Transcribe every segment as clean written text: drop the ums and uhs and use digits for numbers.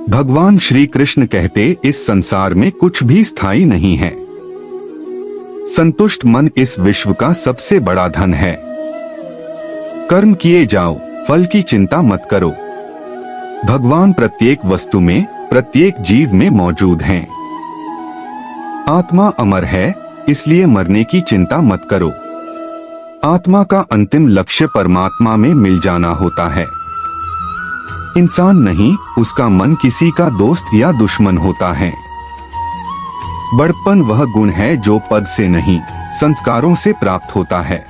भगवान श्री कृष्ण कहते, इस संसार में कुछ भी स्थायी नहीं है। संतुष्ट मन इस विश्व का सबसे बड़ा धन है। कर्म किए जाओ, फल की चिंता मत करो। भगवान प्रत्येक वस्तु में, प्रत्येक जीव में मौजूद हैं। आत्मा अमर है, इसलिए मरने की चिंता मत करो। आत्मा का अंतिम लक्ष्य परमात्मा में मिल जाना होता है। इंसान नहीं, उसका मन किसी का दोस्त या दुश्मन होता है। बड़प्पन वह गुण है जो पद से नहीं, संस्कारों से प्राप्त होता है।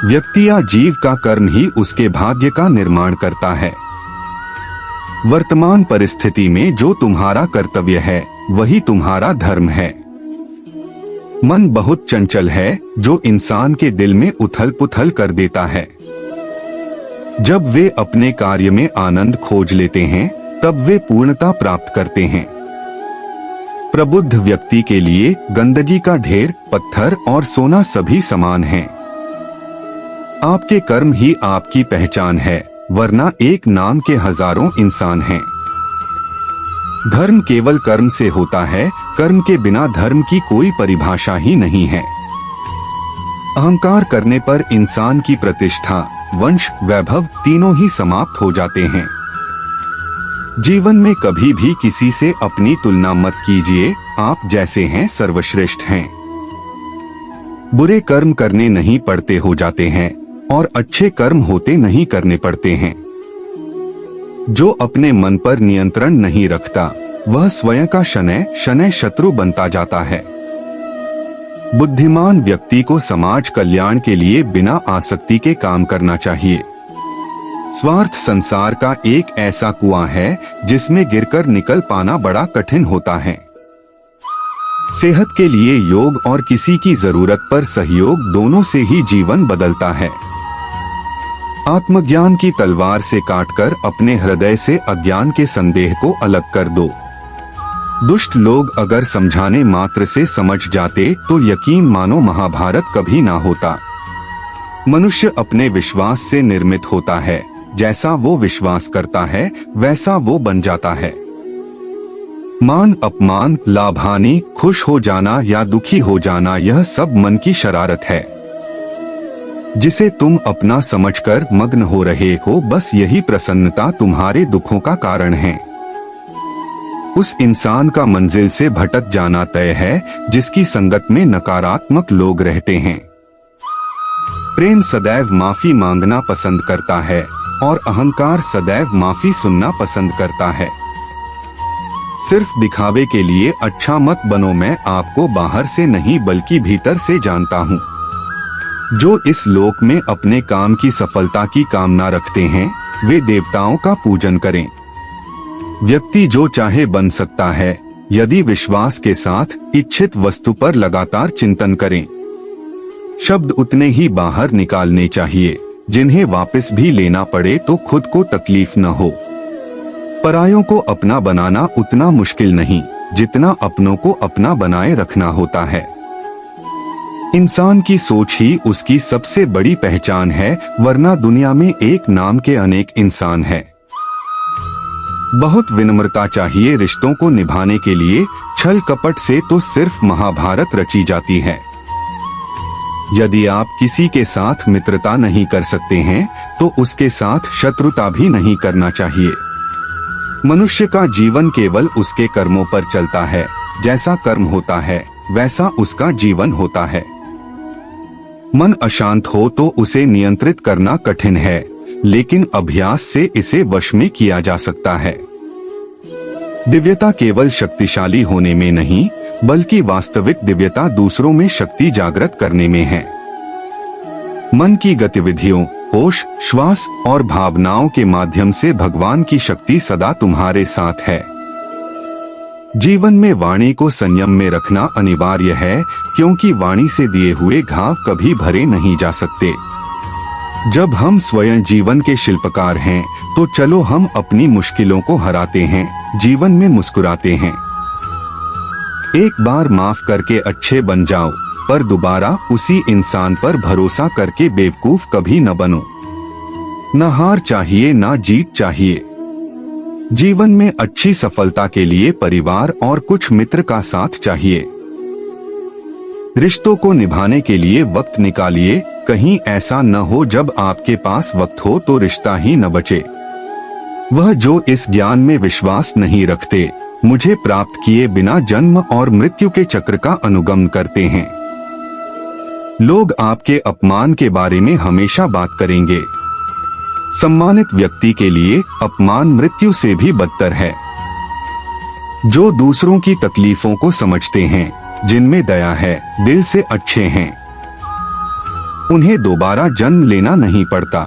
व्यक्ति या जीव का कर्म ही उसके भाग्य का निर्माण करता है। वर्तमान परिस्थिति में जो तुम्हारा कर्तव्य है, वही तुम्हारा धर्म है। मन बहुत चंचल है, जो इंसान के दिल में उथल पुथल कर देता है। जब वे अपने कार्य में आनंद खोज लेते हैं, तब वे पूर्णता प्राप्त करते हैं। प्रबुद्ध व्यक्ति के लिए गंदगी का ढेर, पत्थर और सोना सभी समान हैं। आपके कर्म ही आपकी पहचान है, वरना एक नाम के हजारों इंसान हैं। धर्म केवल कर्म से होता है, कर्म के बिना धर्म की कोई परिभाषा ही नहीं है। अहंकार करने पर इंसान की प्रतिष्ठा, वंश, वैभव तीनों ही समाप्त हो जाते हैं। जीवन में कभी भी किसी से अपनी तुलना मत कीजिए, आप जैसे हैं सर्वश्रेष्ठ हैं। बुरे कर्म करने नहीं पड़ते हो जाते हैं, और अच्छे कर्म होते नहीं करने पड़ते हैं। जो अपने मन पर नियंत्रण नहीं रखता, वह स्वयं का शनैः शनैः शत्रु बनता जाता है। बुद्धिमान व्यक्ति को समाज कल्याण के लिए बिना आसक्ति के काम करना चाहिए। स्वार्थ संसार का एक ऐसा कुआं है जिसमें गिरकर निकल पाना बड़ा कठिन होता है। सेहत के लिए योग और किसी की जरूरत पर सहयोग, दोनों से ही जीवन बदलता है। आत्मज्ञान की तलवार से काटकर अपने हृदय से अज्ञान के संदेह को अलग कर दो। दुष्ट लोग अगर समझाने मात्र से समझ जाते तो यकीन मानो महाभारत कभी ना होता। मनुष्य अपने विश्वास से निर्मित होता है, जैसा वो विश्वास करता है वैसा वो बन जाता है। मान अपमान, लाभ हानि, खुश हो जाना या दुखी हो जाना, यह सब मन की शरारत है। जिसे तुम अपना समझकर मग्न हो रहे हो, बस यही प्रसन्नता तुम्हारे दुखों का कारण है। उस इंसान का मंजिल से भटक जाना तय है जिसकी संगत में नकारात्मक लोग रहते हैं। प्रेम सदैव माफी मांगना पसंद करता है और अहंकार सदैव माफी सुनना पसंद करता है। सिर्फ दिखावे के लिए अच्छा मत बनो। मैं आपको बाहर से नहीं बल्कि भीतर से जानता हूँ। जो इस लोक में अपने काम की सफलता की कामना रखते हैं, वे देवताओं का पूजन करें। व्यक्ति जो चाहे बन सकता है, यदि विश्वास के साथ इच्छित वस्तु पर लगातार चिंतन करें। शब्द उतने ही बाहर निकालने चाहिए जिन्हें वापस भी लेना पड़े तो खुद को तकलीफ न हो। परायों को अपना बनाना उतना मुश्किल नहीं जितना अपनों को अपना बनाए रखना होता है। इंसान की सोच ही उसकी सबसे बड़ी पहचान है, वरना दुनिया में एक नाम के अनेक इंसान हैं। बहुत विनम्रता चाहिए रिश्तों को निभाने के लिए, छल कपट से तो सिर्फ महाभारत रची जाती है। यदि आप किसी के साथ मित्रता नहीं कर सकते हैं, तो उसके साथ शत्रुता भी नहीं करना चाहिए। मनुष्य का जीवन केवल उसके कर्मों पर चलता है। जैसा कर्म होता है, वैसा उसका जीवन होता है। मन अशांत हो तो उसे नियंत्रित करना कठिन है, लेकिन अभ्यास से इसे वश में किया जा सकता है। दिव्यता केवल शक्तिशाली होने में नहीं, बल्कि वास्तविक दिव्यता दूसरों में शक्ति जागृत करने में है। मन की गतिविधियों, होश, श्वास और भावनाओं के माध्यम से भगवान की शक्ति सदा तुम्हारे साथ है। जीवन में वाणी को संयम में रखना अनिवार्य है, क्योंकि वाणी से दिए हुए घाव कभी भरे नहीं जा सकते। जब हम स्वयं जीवन के शिल्पकार हैं, तो चलो हम अपनी मुश्किलों को हराते हैं, जीवन में मुस्कुराते हैं। एक बार माफ करके अच्छे बन जाओ, पर दोबारा उसी इंसान पर भरोसा करके बेवकूफ कभी न बनो। न हार चाहिए न जीत चाहिए। जीवन में अच्छी सफलता के लिए परिवार और कुछ मित्र का साथ चाहिए। रिश्तों को निभाने के लिए वक्त निकालिए, कहीं ऐसा न हो जब आपके पास वक्त हो तो रिश्ता ही न बचे। वह जो इस ज्ञान में विश्वास नहीं रखते, मुझे प्राप्त किए बिना जन्म और मृत्यु के चक्र का अनुगमन करते हैं। लोग आपके अपमान के बारे में हमेशा बात करेंगे। सम्मानित व्यक्ति के लिए अपमान मृत्यु से भी बदतर है। जो दूसरों की तकलीफों को समझते हैं, जिनमें दया है, दिल से अच्छे हैं, उन्हें दोबारा जन्म लेना नहीं पड़ता।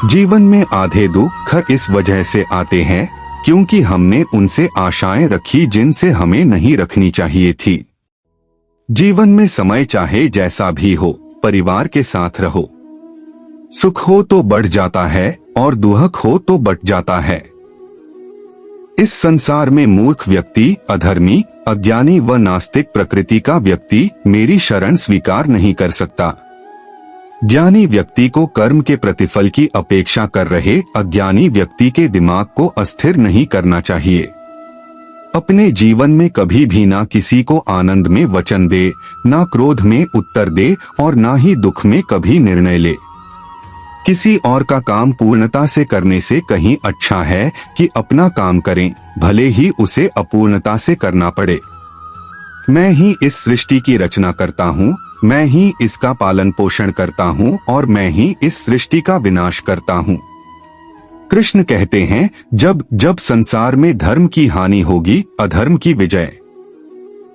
जीवन में आधे दुख इस वजह से आते हैं क्योंकि हमने उनसे आशाएं रखी जिनसे हमें नहीं रखनी चाहिए थी। जीवन में समय चाहे जैसा भी हो, परिवार के साथ रहो। सुख हो तो बढ़ जाता है और दुख हो तो बट जाता है। इस संसार में मूर्ख व्यक्ति, अधर्मी, अज्ञानी व नास्तिक प्रकृति का व्यक्ति मेरी शरण स्वीकार नहीं कर सकता। ज्ञानी व्यक्ति को कर्म के प्रतिफल की अपेक्षा कर रहे अज्ञानी व्यक्ति के दिमाग को अस्थिर नहीं करना चाहिए। अपने जीवन में कभी भी ना किसी को आनंद में वचन दे, ना क्रोध में उत्तर दे और ना ही दुख में कभी निर्णय ले। किसी और का काम पूर्णता से करने से कहीं अच्छा है कि अपना काम करें, भले ही उसे अपूर्णता से करना पड़े। मैं ही इस सृष्टि की रचना करता हूँ, मैं ही इसका पालन पोषण करता हूँ और मैं ही इस सृष्टि का विनाश करता हूँ। कृष्ण कहते हैं, जब जब संसार में धर्म की हानि होगी, अधर्म की विजय,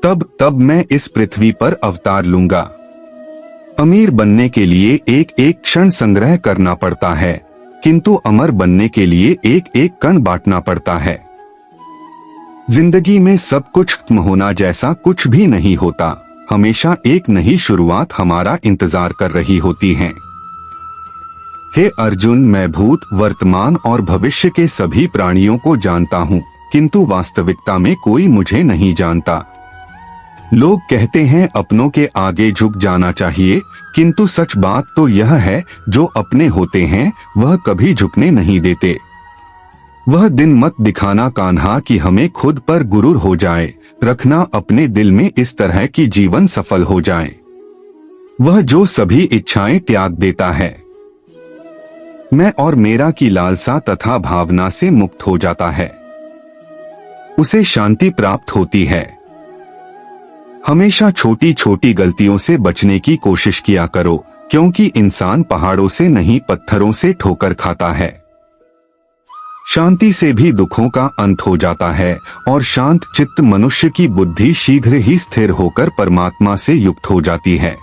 तब तब मैं इस पृथ्वी पर अवतार लूंगा। अमीर बनने के लिए एक एक क्षण संग्रह करना पड़ता है, किंतु अमर बनने के लिए एक एक कण बांटना पड़ता है। जिंदगी में सब कुछ खत्म होना जैसा कुछ भी नहीं होता। हमेशा एक नई शुरुआत हमारा इंतजार कर रही होती है। हे अर्जुन, मैं भूत, वर्तमान और भविष्य के सभी प्राणियों को जानता हूँ, किंतु वास्तविकता में कोई मुझे नहीं जानता। लोग कहते हैं अपनों के आगे झुक जाना चाहिए, किंतु सच बात तो यह है, जो अपने होते हैं वह कभी झुकने नहीं देते। वह दिन मत दिखाना कान्हा कि हमें खुद पर गुरूर हो जाए, रखना अपने दिल में इस तरह की जीवन सफल हो जाए। वह जो सभी इच्छाएं त्याग देता है, मैं और मेरा की लालसा तथा भावना से मुक्त हो जाता है, उसे शांति प्राप्त होती है। हमेशा छोटी छोटी गलतियों से बचने की कोशिश किया करो, क्योंकि इंसान पहाड़ों से नहीं पत्थरों से ठोकर खाता है। शांति से भी दुखों का अंत हो जाता है और शांत चित्त मनुष्य की बुद्धि शीघ्र ही स्थिर होकर परमात्मा से युक्त हो जाती है।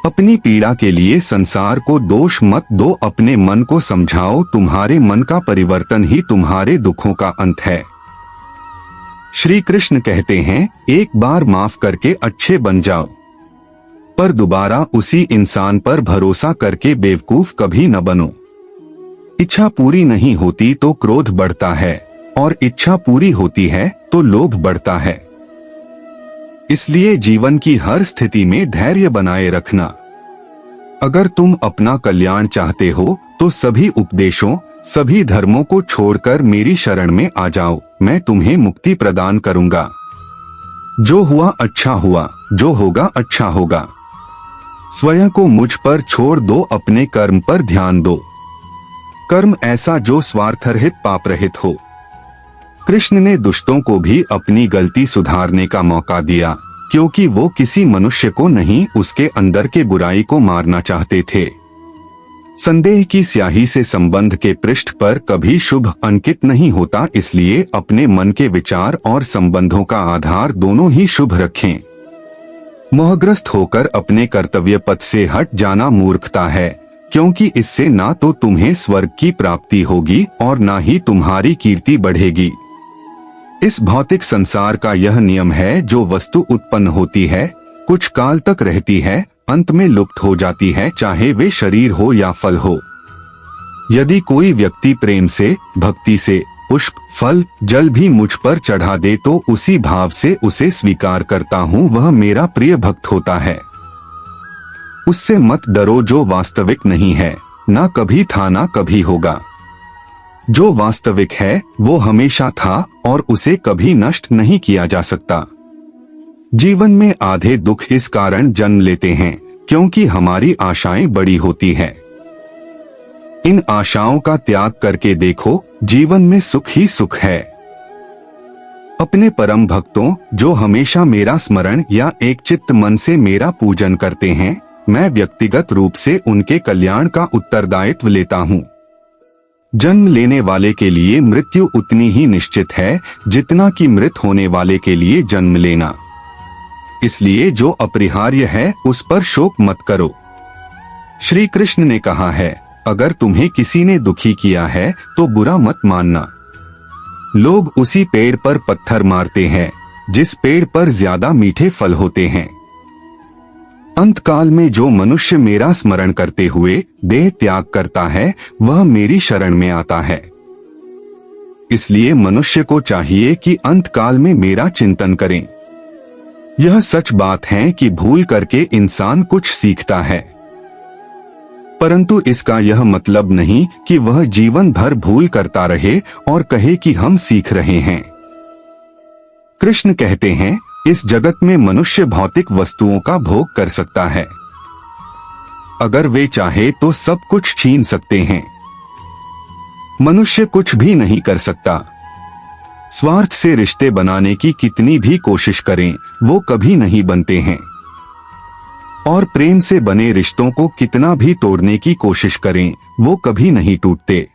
अपनी पीड़ा के लिए संसार को दोष मत दो, अपने मन को समझाओ, तुम्हारे मन का परिवर्तन ही तुम्हारे दुखों का अंत है। श्री कृष्ण कहते हैं, एक बार माफ करके अच्छे बन जाओ, पर दोबारा उसी इंसान पर भरोसा करके बेवकूफ कभी न बनो। इच्छा पूरी नहीं होती तो क्रोध बढ़ता है और इच्छा पूरी होती है तो लोभ बढ़ता है। इसलिए जीवन की हर स्थिति में धैर्य बनाए रखना। अगर तुम अपना कल्याण चाहते हो तो सभी उपदेशों, सभी धर्मों को छोड़कर मेरी शरण में आ जाओ, मैं तुम्हें मुक्ति प्रदान करूंगा। जो हुआ अच्छा हुआ, जो होगा अच्छा होगा। स्वयं को मुझ पर छोड़ दो, अपने कर्म पर ध्यान दो। कर्म ऐसा जो स्वार्थरहित पाप रहित हो। कृष्ण ने दुष्टों को भी अपनी गलती सुधारने का मौका दिया, क्योंकि वो किसी मनुष्य को नहीं, उसके अंदर के बुराई को मारना चाहते थे। संदेह की स्याही से संबंध के पृष्ठ पर कभी शुभ अंकित नहीं होता, इसलिए अपने मन के विचार और संबंधों का आधार दोनों ही शुभ रखें। मोहग्रस्त होकर अपने कर्तव्य पथ से हट जाना मूर्खता है, क्योंकि इससे ना तो तुम्हें स्वर्ग की प्राप्ति होगी और ना ही तुम्हारी कीर्ति बढ़ेगी। इस भौतिक संसार का यह नियम है, जो वस्तु उत्पन्न होती है, कुछ काल तक रहती है, अंत में लुप्त हो जाती है, चाहे वे शरीर हो या फल हो। यदि कोई व्यक्ति प्रेम से, भक्ति से पुष्प, फल, जल भी मुझ पर चढ़ा दे तो उसी भाव से उसे स्वीकार करता हूँ, वह मेरा प्रिय भक्त होता है। उससे मत डरो जो वास्तविक नहीं है, ना कभी था ना कभी होगा। जो वास्तविक है वो हमेशा था और उसे कभी नष्ट नहीं किया जा सकता। जीवन में आधे दुख इस कारण जन्म लेते हैं क्योंकि हमारी आशाएं बड़ी होती है। इन आशाओं का त्याग करके देखो, जीवन में सुख ही सुख है। अपने परम भक्तों जो हमेशा मेरा स्मरण या एक चित्त मन से मेरा पूजन करते हैं, मैं व्यक्तिगत रूप से उनके कल्याण का उत्तरदायित्व लेता हूँ। जन्म लेने वाले के लिए मृत्यु उतनी ही निश्चित है जितना कि मृत होने वाले के लिए जन्म लेना। इसलिए जो अपरिहार्य है उस पर शोक मत करो। श्री कृष्ण ने कहा है, अगर तुम्हें किसी ने दुखी किया है तो बुरा मत मानना। लोग उसी पेड़ पर पत्थर मारते हैं जिस पेड़ पर ज्यादा मीठे फल होते हैं। अंतकाल में जो मनुष्य मेरा स्मरण करते हुए देह त्याग करता है वह मेरी शरण में आता है। इसलिए मनुष्य को चाहिए कि अंतकाल में मेरा चिंतन करें। यह सच बात है कि भूल करके इंसान कुछ सीखता है, परंतु इसका यह मतलब नहीं कि वह जीवन भर भूल करता रहे और कहे कि हम सीख रहे हैं। कृष्ण कहते हैं, इस जगत में मनुष्य भौतिक वस्तुओं का भोग कर सकता है। अगर वे चाहे तो सब कुछ छीन सकते हैं। मनुष्य कुछ भी नहीं कर सकता। स्वार्थ से रिश्ते बनाने की कितनी भी कोशिश करें वो कभी नहीं बनते हैं, और प्रेम से बने रिश्तों को कितना भी तोड़ने की कोशिश करें वो कभी नहीं टूटते।